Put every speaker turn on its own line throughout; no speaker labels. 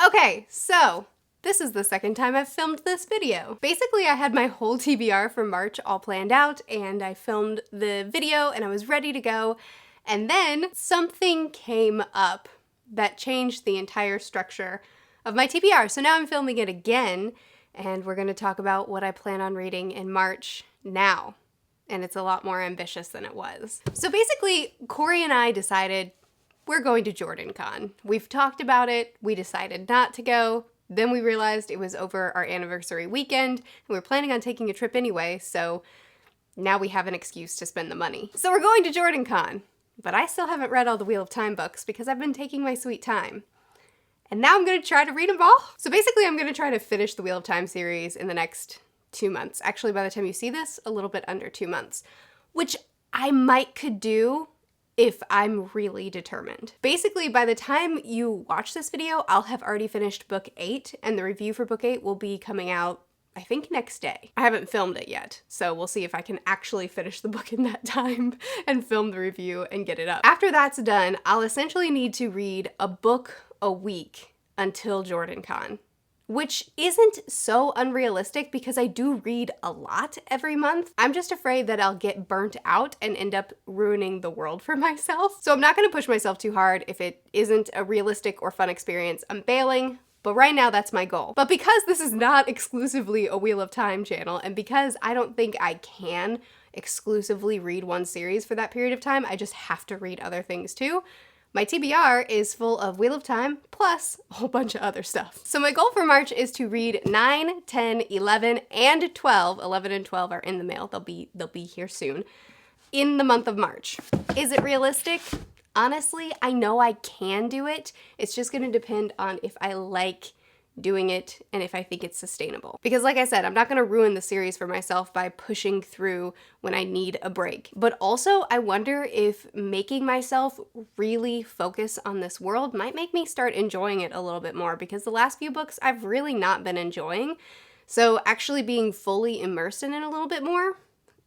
Okay, so this is the second time I've filmed this video. Basically, I had my whole TBR for March all planned out, and I filmed the video and I was ready to go, and then something came up that changed the entire structure of my TBR. So now I'm filming it again, and we're gonna talk about what I plan on reading in March now. And it's a lot more ambitious than it was. So basically, Corey and I decided we're going to JordanCon. We've talked about it, we decided not to go, then we realized it was over our anniversary weekend, and we were planning on taking a trip anyway, so now we have an excuse to spend the money. So we're going to JordanCon, but I still haven't read all the Wheel of Time books because I've been taking my sweet time. And now I'm gonna try to read them all. So basically I'm gonna try to finish the Wheel of Time series in the next 2 months. Actually, by the time you see this, a little bit under 2 months, which I could do if I'm really determined. Basically, by the time you watch this video, I'll have already finished book 8, and the review for book 8 will be coming out, I think, next day. I haven't filmed it yet, so we'll see if I can actually finish the book in that time and film the review and get it up. After that's done, I'll essentially need to read a book a week until JordanCon, which isn't so unrealistic because I do read a lot every month. I'm just afraid that I'll get burnt out and end up ruining the world for myself. So I'm not gonna push myself too hard. If it isn't a realistic or fun experience, I'm bailing. But right now, that's my goal. But because this is not exclusively a Wheel of Time channel, and because I don't think I can exclusively read one series for that period of time, I just have to read other things too. My TBR is full of Wheel of Time plus a whole bunch of other stuff. So my goal for March is to read 9, 10, 11, and 12. 11 and 12 are in the mail. They'll be here soon. In the month of March. Is it realistic? Honestly, I know I can do it. It's just gonna depend on if I like doing it and if I think it's sustainable. Because like I said, I'm not gonna ruin the series for myself by pushing through when I need a break. But also, I wonder if making myself really focus on this world might make me start enjoying it a little bit more, because the last few books I've really not been enjoying. So actually being fully immersed in it a little bit more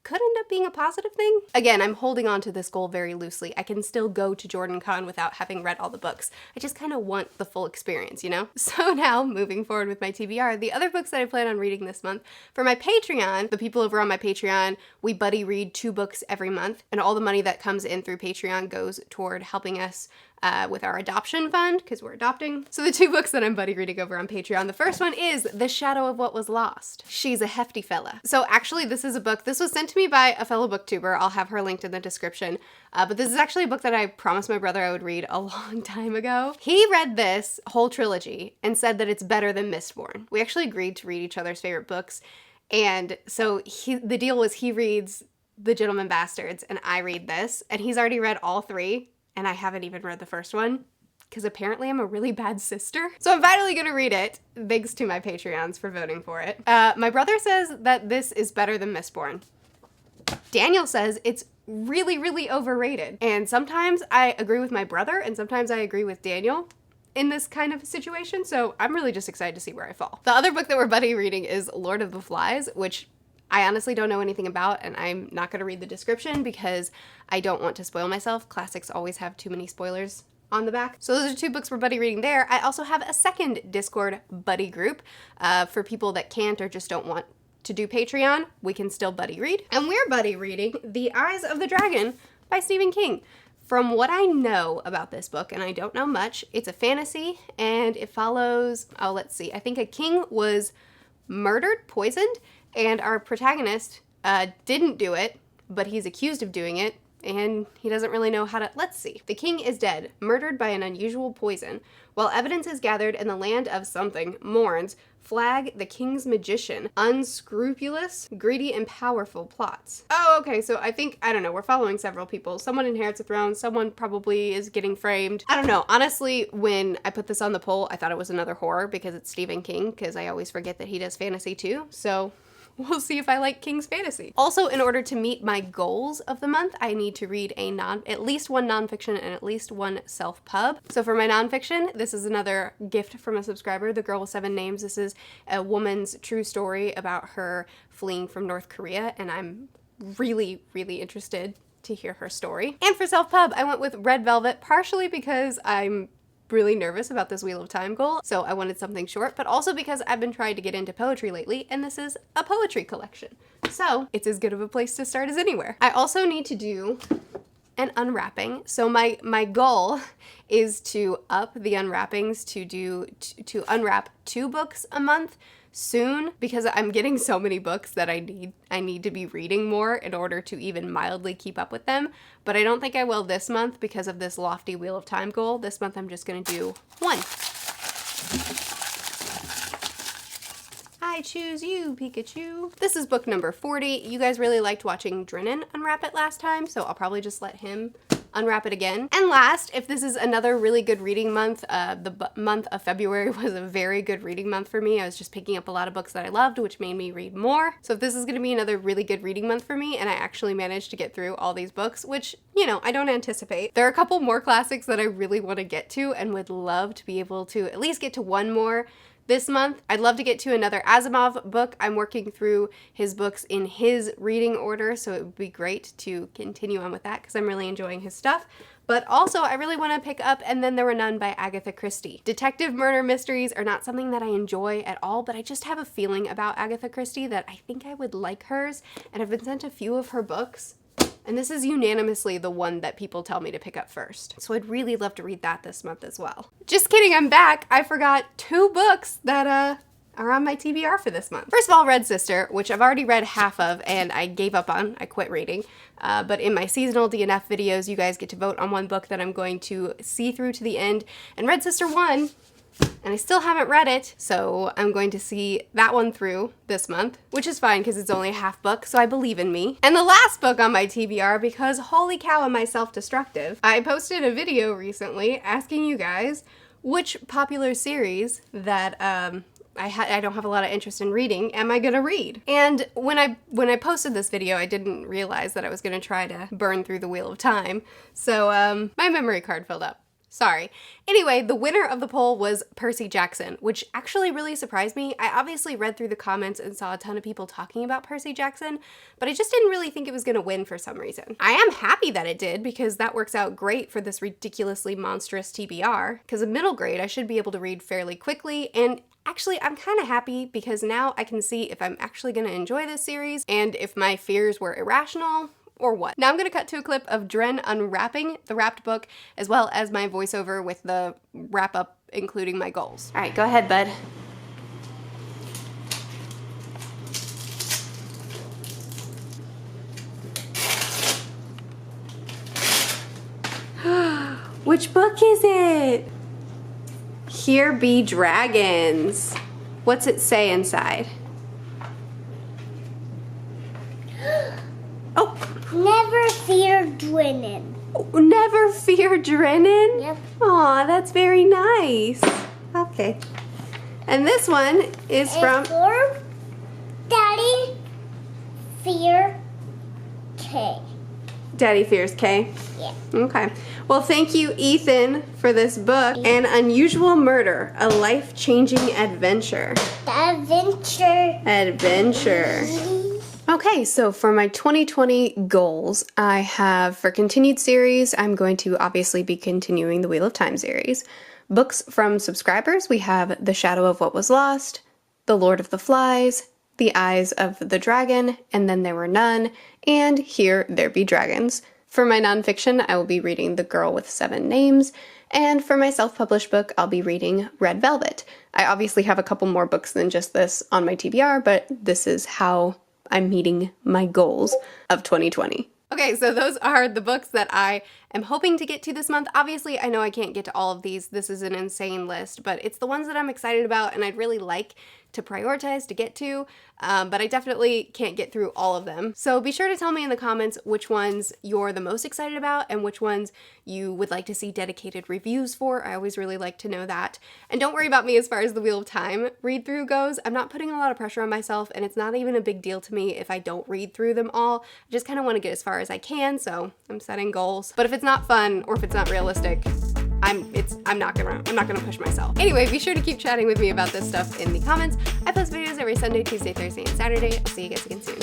could end up being a positive thing. Again, I'm holding on to this goal very loosely. I can still go to JordanCon without having read all the books. I just kind of want the full experience, you know? So now, moving forward with my TBR, the other books that I plan on reading this month, for my Patreon, the people over on my Patreon, we buddy read 2 books every month, and all the money that comes in through Patreon goes toward helping us with our adoption fund, because we're adopting. So the 2 books that I'm buddy reading over on Patreon, the first one is The Shadow of What Was Lost. She's a hefty fella. So actually this is a book, this was sent to me by a fellow booktuber, I'll have her linked in the description, but this is actually a book that I promised my brother I would read a long time ago. He read this whole trilogy and said that it's better than Mistborn. We actually agreed to read each other's favorite books, and so the deal was he reads The Gentleman Bastards and I read this, and he's already read all 3. And I haven't even read the first one, because apparently I'm a really bad sister. So I'm finally gonna read it, thanks to my Patreons for voting for it. My brother says that this is better than Mistborn. Daniel says it's really, really overrated. And sometimes I agree with my brother, and sometimes I agree with Daniel in this kind of situation, so I'm really just excited to see where I fall. The other book that we're buddy reading is Lord of the Flies, which I honestly don't know anything about, and I'm not gonna read the description because I don't want to spoil myself. Classics always have too many spoilers on the back. So those are 2 books we're buddy reading there. I also have a second Discord buddy group for people that can't or just don't want to do Patreon. We can still buddy read. And we're buddy reading The Eyes of the Dragon by Stephen King. From what I know about this book, and I don't know much, it's a fantasy, and it follows, oh, let's see, I think a king was murdered, poisoned, and our protagonist didn't do it, but he's accused of doing it, and he doesn't really know how to, let's see. The king is dead, murdered by an unusual poison. While evidence is gathered and the land of something mourns, Flag, the king's magician, unscrupulous, greedy, and powerful plots. Oh, okay, so I don't know, we're following several people. Someone inherits a throne, someone probably is getting framed. I don't know, honestly, when I put this on the poll, I thought it was another horror because it's Stephen King, because I always forget that he does fantasy too, so we'll see if I like King's fantasy. Also, in order to meet my goals of the month, I need to read at least 1 nonfiction and at least 1 self-pub. So for my nonfiction, this is another gift from a subscriber, The Girl with 7 Names. This is a woman's true story about her fleeing from North Korea, and I'm really, really interested to hear her story. And for self-pub, I went with Red Velvet, partially because I'm really nervous about this Wheel of Time goal, so I wanted something short, but also because I've been trying to get into poetry lately, and this is a poetry collection. So it's as good of a place to start as anywhere. I also need to do an unwrapping. So my goal is to up the unwrappings to unwrap 2 books a month soon, because I'm getting so many books that I need to be reading more in order to even mildly keep up with them. But I don't think I will this month because of this lofty Wheel of Time goal. This month I'm just gonna do 1. I choose you, Pikachu. This is book number 40. You guys really liked watching Drennan unwrap it last time, so I'll probably just let him unwrap it again. And last, if this is another really good reading month, the month of February was a very good reading month for me. I was just picking up a lot of books that I loved, which made me read more. So if this is gonna be another really good reading month for me, and I actually managed to get through all these books, which, you know, I don't anticipate. There are a couple more classics that I really wanna get to and would love to be able to at least get to 1 more this month. I'd love to get to another Asimov book. I'm working through his books in his reading order, so it would be great to continue on with that because I'm really enjoying his stuff. But also, I really want to pick up And Then There Were None by Agatha Christie. Detective murder mysteries are not something that I enjoy at all, but I just have a feeling about Agatha Christie that I think I would like hers, and I've been sent a few of her books. And this is unanimously the one that people tell me to pick up first. So I'd really love to read that this month as well. Just kidding, I'm back. I forgot 2 books that are on my TBR for this month. First of all, Red Sister, which I've already read half of and I gave up on. I quit reading. But in my seasonal DNF videos, you guys get to vote on one book that I'm going to see through to the end. And Red Sister won. And I still haven't read it, so I'm going to see that one through this month, which is fine because it's only a half book, so I believe in me. And the last book on my TBR, because holy cow am I self-destructive, I posted a video recently asking you guys which popular series that I don't have a lot of interest in reading, am I gonna read? And when I posted this video, I didn't realize that I was gonna try to burn through the Wheel of Time, so my memory card filled up. Sorry. Anyway, the winner of the poll was Percy Jackson, which actually really surprised me. I obviously read through the comments and saw a ton of people talking about Percy Jackson, but I just didn't really think it was gonna win for some reason. I am happy that it did because that works out great for this ridiculously monstrous TBR, because in middle grade I should be able to read fairly quickly, and actually I'm kind of happy because now I can see if I'm actually gonna enjoy this series and if my fears were irrational or what. Now I'm gonna cut to a clip of Dren unwrapping the wrapped book, as well as my voiceover with the wrap up, including my goals. All right, go ahead, bud. Which book is it? Here Be Dragons. What's it say inside? Oh.
Never fear Drennan.
Never fear Drennan?
Yep.
Aw, that's very nice. Okay. And this one is from
Daddy Fear K.
Daddy Fears K?
Yeah.
Okay. Well, thank you, Ethan, for this book. An Unusual Murder, a Life-Changing Adventure. Adventure. Okay, so for my 2020 goals, I have, for continued series, I'm going to obviously be continuing the Wheel of Time series. Books from subscribers, we have The Shadow of What Was Lost, The Lord of the Flies, The Eyes of the Dragon, And Then There Were None, and Here There Be Dragons. For my nonfiction, I will be reading The Girl with 7 Names, and for my self-published book, I'll be reading Red Velvet. I obviously have a couple more books than just this on my TBR, but this is how I'm meeting my goals of 2020. Okay, so those are the books that I am hoping to get to this month. Obviously, I know I can't get to all of these. This is an insane list, but it's the ones that I'm excited about and I'd really like to prioritize to get to, but I definitely can't get through all of them. So be sure to tell me in the comments which ones you're the most excited about and which ones you would like to see dedicated reviews for. I always really like to know that. And don't worry about me as far as the Wheel of Time read through goes. I'm not putting a lot of pressure on myself, and it's not even a big deal to me if I don't read through them all. I just kind of want to get as far as I can, so I'm setting goals. But if it's not fun or if it's not realistic, I'm not gonna push myself. Anyway, be sure to keep chatting with me about this stuff in the comments. I post videos every Sunday, Tuesday, Thursday, and Saturday. I'll see you guys again soon.